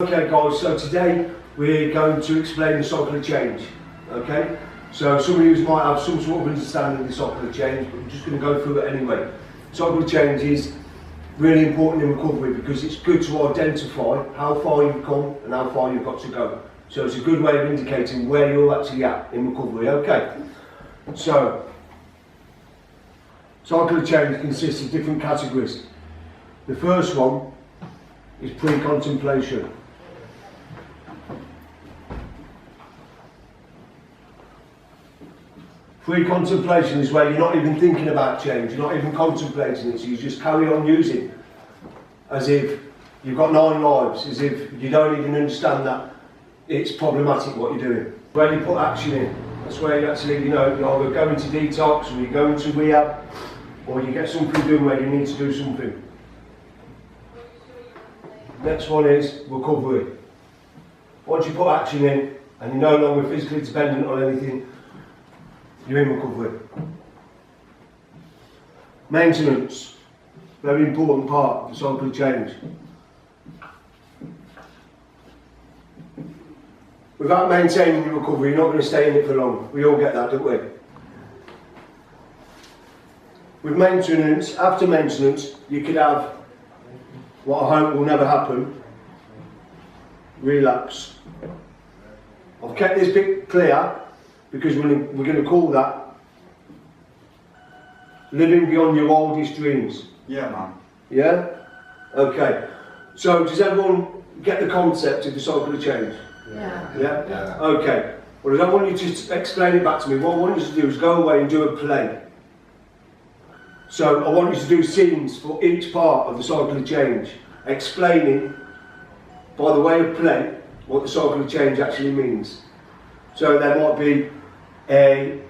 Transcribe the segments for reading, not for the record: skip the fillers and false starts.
Okay guys, so today we're going to explain the cycle of change. Okay, so some of you might have some sort of understanding of the cycle of change, but we're just going to go through it anyway. Cycle of change is really important in recovery because it's good to identify how far you've come and how far you've got to go. So it's a good way of indicating where you're actually at in recovery. Okay, so cycle of change consists of different categories. The first one is pre-contemplation. Pre-contemplation is where you're not even thinking about change, you're not even contemplating it, so you just carry on using as if you've got 9 lives, as if you don't even understand that it's problematic what you're doing. Where you put action in, that's where you actually, you either go into detox, or you go into rehab, or you get something done where you need to do something. Next one is recovery. Once you put action in, and you're no longer physically dependent on anything, you're in recovery. Maintenance, very important part of the cycle of change. Without maintaining your recovery, you're not going to stay in it for long. We all get that, don't we? With maintenance, after maintenance, you could have what I hope will never happen, relapse. I've kept this bit clear because we're going to call that living beyond your wildest dreams. Yeah, man. Yeah? Okay. So does everyone get the concept of the cycle of change? Yeah. Yeah? Yeah. Okay. Well, I don't want you to just explain it back to me. What I want you to do is go away and do a play. So I want you to do scenes for each part of the cycle of change, explaining by the way of play what the cycle of change actually means. So there might be a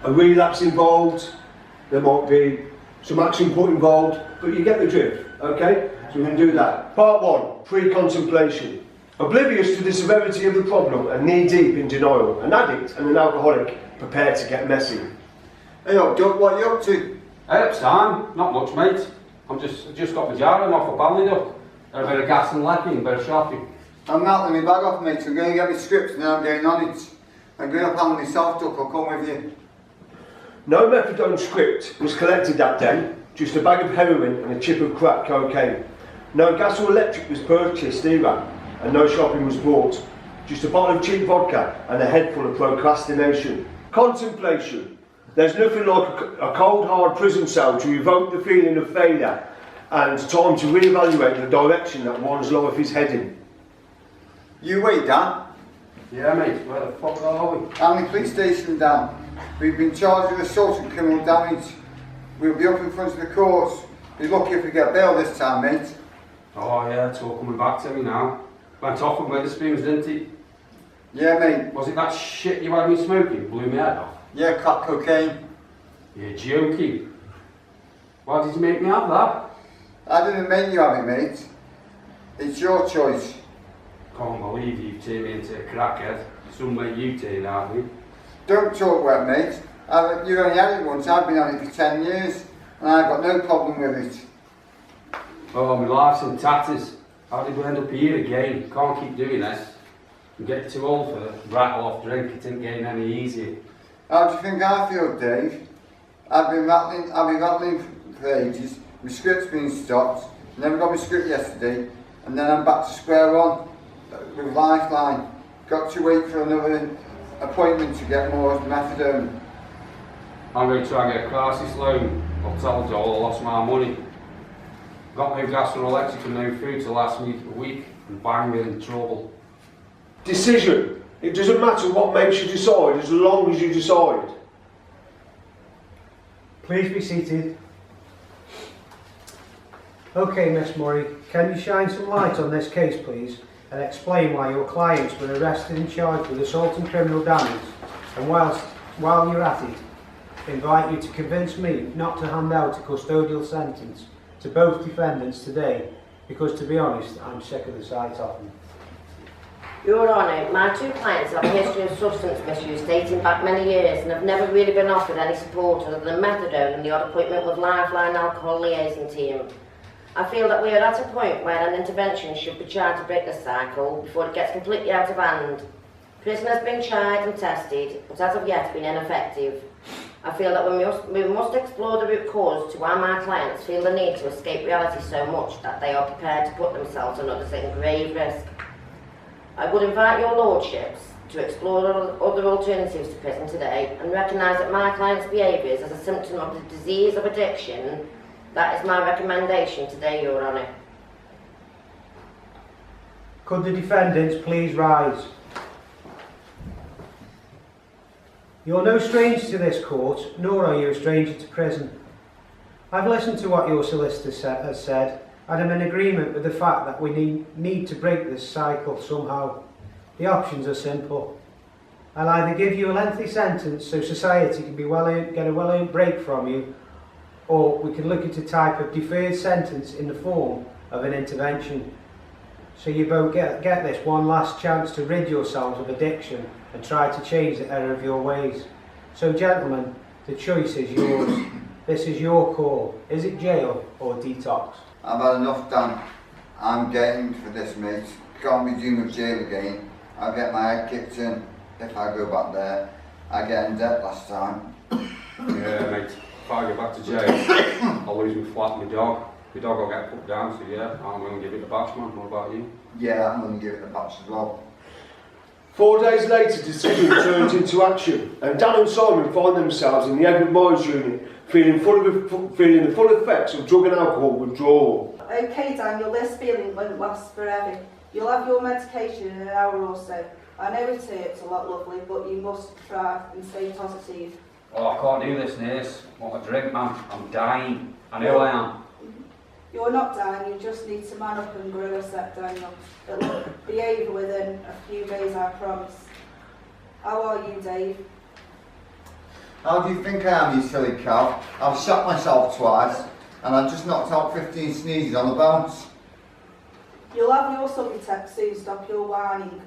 relapse involved, there might be some action put involved, but you get the drift, okay? So we're going to do that. Part 1, pre-contemplation. Oblivious to the severity of the problem and knee-deep in denial, an addict and an alcoholic prepared to get messy. Hey, Doug, what are you up to? Hey, it's time. Not much, mate. I just got my jarring off a Bally Duck. A bit of gas and lacking, a bit of shopping. I'm rattling my bag off, mate. I'm going to get my scripts and then I'm getting on it. I'm going up on myself, Duck. I'll come with you. No methadone script was collected that day, just a bag of heroin and a chip of crack cocaine. No gas or electric was purchased either, and no shopping was bought. Just a bottle of cheap vodka and a head full of procrastination. Contemplation. There's nothing like a cold, hard prison cell to evoke the feeling of failure and time to re-evaluate the direction that one's life is heading. You wait, Dan. Yeah, mate. Where the fuck are we? Hamley Police Station, Dan. We've been charged with assault and criminal damage. We'll be up in front of the courts. Be lucky if we get bail this time, mate. Oh, yeah, it's all coming back to me now. Went off with Witherspoons, didn't he? Yeah, mate. Was it that shit you had me smoking? Blew me head off? Yeah, crack cocaine. You're joking. Why did you make me have that? I didn't make you have it, mate. It's your choice. Can't believe you've turned me into a crackhead. Some way you turned out me. Don't talk wet, mate. You only had it once. I've been on it for 10 years and I've got no problem with it. Oh, my life's in tatters. How did we end up here again? Can't keep doing this. I'm getting too old for rattle off drink. It ain't getting any easier. How do you think I feel, Dave? I've been rattling for ages. My script's been stopped. Never got my script yesterday, and then I'm back to square one with Lifeline. Got to wait for another appointment to get more methadone. I'm going to try and get a crisis loan. I've told you all I lost my money. Got no gas or electric and no food to last me a week, and bang, we're in trouble. Decision. It doesn't matter what makes you decide as long as you decide. Please be seated. Okay, Miss Murray, can you shine some light on this case, please, and explain why your clients were arrested and charged with assault and criminal damage, and while you're at it, invite you to convince me not to hand out a custodial sentence to both defendants today, because to be honest, I'm sick of the sight of them. Your Honour, my 2 clients have a history of substance misuse dating back many years and have never really been offered any support other than methadone and the odd appointment with Lifeline alcohol liaison team. I feel that we are at a point where an intervention should be tried to break this cycle before it gets completely out of hand. Prison has been tried and tested, but as of yet been ineffective. I feel that we must explore the root cause to why my clients feel the need to escape reality so much that they are prepared to put themselves and others in grave risk. I would invite your lordships to explore other alternatives to prison today and recognise that my client's behaviours as a symptom of the disease of addiction. That is my recommendation today, Your Honour. Could the defendants please rise? You're no stranger to this court, nor are you a stranger to prison. I've listened to what your solicitor has said, and I'm in agreement with the fact that we need to break this cycle somehow. The options are simple. I'll either give you a lengthy sentence so society can get a well-earned break from you, or we can look at a type of deferred sentence in the form of an intervention. So you both get this one last chance to rid yourselves of addiction and try to change the error of your ways. So gentlemen, the choice is yours. This is your call. Is it jail or detox? I've had enough, Dan. I'm getting for this, mate. Can't be doing with jail again. I'll get my head kicked in if I go back there. I get in debt last time. Yeah, mate. If I go back to jail, I'll lose my flat and my dog. My dog will get put down, so yeah, I'm going to give it the batch, man. What about you? Yeah, I'm going to give it the batch as well. 4 days later, decision turns into action, and Dan and Simon find themselves in the Edward Mines unit, feeling the full effects of drug and alcohol withdrawal. Okay, Dan, your list feeling won't last forever. You'll have your medication in an hour or so. I know it hurts a lot, lovely, but you must try and stay positive. Oh, I can't do this, nurse. Want a drink, man? I'm dying. I know I am. You're not dying, you just need to man up and grow a set, Daniel. It'll be over within a few days, I promise. How are you, Dave? How do you think I am, you silly cow? I've shot myself twice, and I've just knocked out 15 sneezes on the bounce. You'll have your Subutex soon, stop your whining.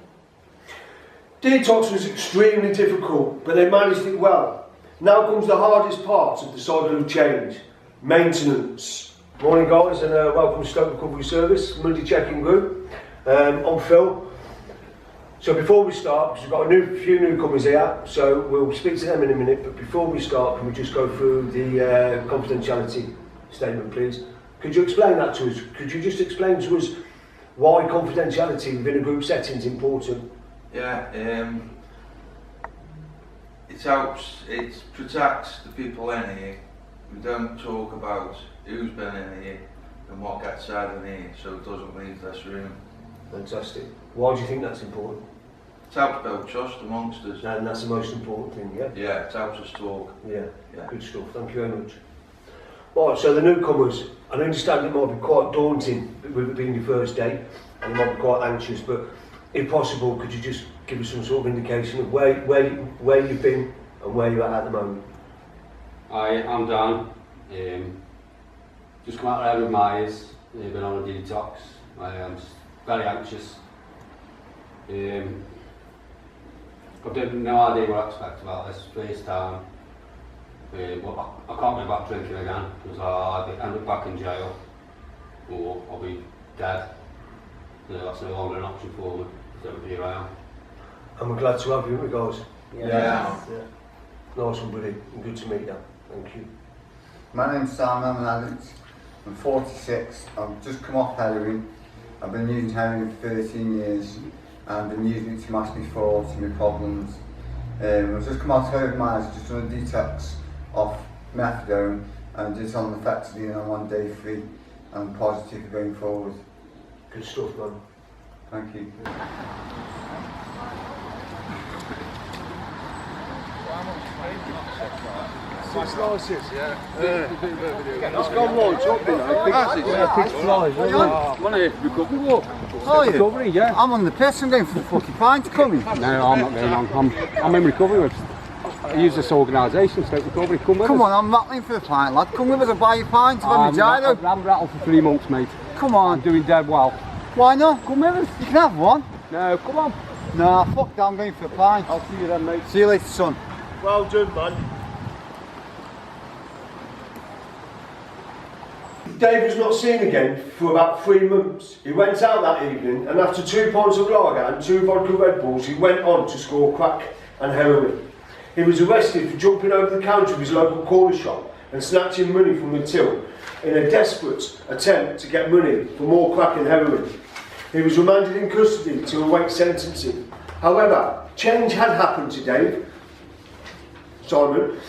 Detox was extremely difficult, but they managed it well. Now comes the hardest part of the cycle of change: maintenance. Morning guys, and welcome to Stoke Recovery Service, Monday check-in group. I'm Phil. So before we start, because we've got a few newcomers here, so we'll speak to them in a minute, but before we start, can we just go through the confidentiality statement, please? Could you explain that to us? Could you just explain to us why confidentiality within a group setting is important? Yeah, it helps, it protects the people in here. We don't talk about who's been in here and what gets said in here, so it doesn't leave this room. Fantastic. Why do you think that's important? It helps build trust amongst us. And that's the most important thing, yeah? Yeah, it helps us talk. Yeah, Yeah. good stuff. Thank you very much. Right, so the newcomers, I understand it might be quite daunting with it being your first day, and you might be quite anxious, but if possible, could you just give us some sort of indication of where you've been and where you're at the moment? Hi, I'm Dan. Just come out of Edward Mines. Been on a detox. I'm just very anxious. I've got no idea what I expect about this first time. Well, I can't go back drinking again because I'll end up back in jail or I'll be dead. That's no longer an option for me. So here I am. And we're glad to have you, aren't we, guys? Yeah. Nice one, buddy. And good to meet you. Thank you. My name's Sam, I'm an addict. I'm 46. I've just come off heroin. I've been using heroin for 13 years. And I've been using it to mask my faults and my problems. I've just come out of heroin, I've just done a detox off methadone and just on the effectively and I'm 1 day free and positive going forward. Good stuff, man. Thank you. Six slices, yeah. It's gone right up, you know. Big slices. Want to recovery walk? Oh, yeah. Recovery, yeah. I'm on the piss, I'm going for the fucking pint coming. No, I'm not going on. I'm in recovery with. I use this organisation, Stoke Recovery. Come with us. On, I'm rattling for the pint, lad. Come with us, I'll buy you a pint of a gyro. I'm rattled for 3 months, mate. Come on. I'm doing dead well. Why not? Come with us. You can have one. No, come on. Nah, fuck that, I'm going for a pint. I'll see you then, mate. See you later, son. Well done, man. Dave was not seen again for about 3 months. He went out that evening and after 2 pints of lager and 2 vodka Red Bulls, he went on to score crack and heroin. He was arrested for jumping over the counter of his local corner shop and snatching money from the till in a desperate attempt to get money for more crack and heroin. He was remanded in custody to await sentencing. However, change had happened to Dave, Simon,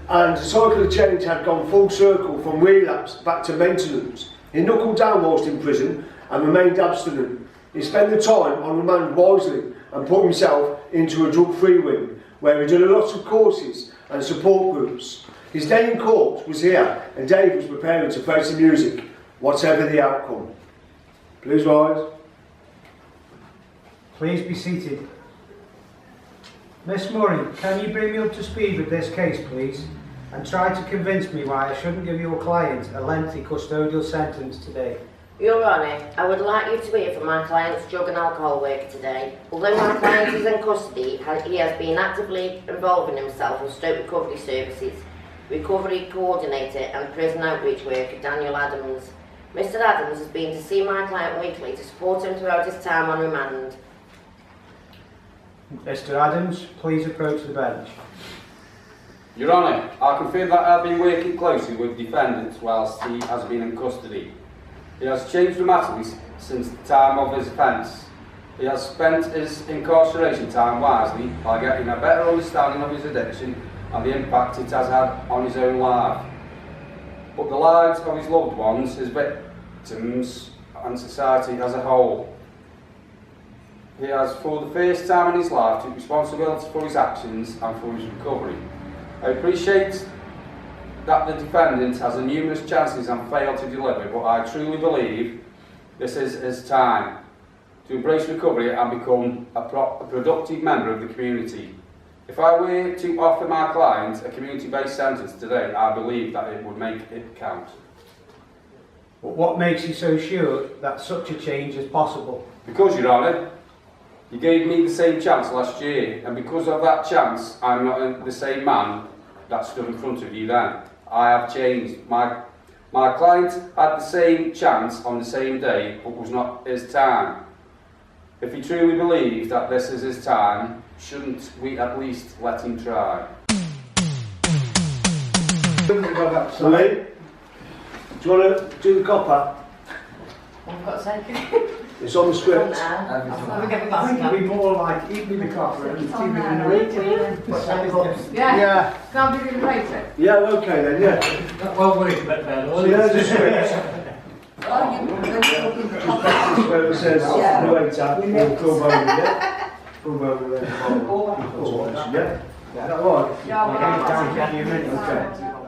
and the cycle of change had gone full circle from relapse back to maintenance. He knuckled down whilst in prison and remained abstinent. He spent the time on remand wisely and put himself into a drug-free wing where he did a lot of courses and support groups. His day in court was here and Dave was preparing to face the music, whatever the outcome. Please rise. Please be seated. Miss Murray, can you bring me up to speed with this case, please? And try to convince me why I shouldn't give your client a lengthy custodial sentence today. Your Honour, I would like you to hear from my client's drug and alcohol worker today. Although my client is in custody, he has been actively involving himself with Stoke Recovery Services, Recovery Coordinator and Prison Outreach Worker Daniel Adams. Mr Adams has been to see my client weekly to support him throughout his time on remand. Mr Adams, please approach the bench. Your Honour, I confirm that I have been working closely with defendants whilst he has been in custody. He has changed dramatically since the time of his offence. He has spent his incarceration time wisely by getting a better understanding of his addiction and the impact it has had on his own life. But the lives of his loved ones, his victims and society as a whole. He has, for the first time in his life, took responsibility for his actions and for his recovery. I appreciate that the defendant has numerous chances and failed to deliver, but I truly believe this is his time to embrace recovery and become a productive member of the community. If I were to offer my client a community-based sentence today, I believe that it would make it count. But what makes you so sure that such a change is possible? Because, Your Honour, you gave me the same chance last year, and because of that chance, I'm not the same man that stood in front of you then. I have changed. My client had the same chance on the same day, but was not his time. If he truly believes that this is his time, shouldn't we at least let him try? Lee, do you want to do the copper? I've got to say. It's on the script. I think it'd be more like eating the copper and keeping it in the room. Yeah. Can't be related. Yeah, okay then, yeah. Well, we're a bit better. So there's a script. Where it says, narrator, or film over, yeah? Film over there. Yeah? Is that right? Yeah, Down to a few minutes. Okay.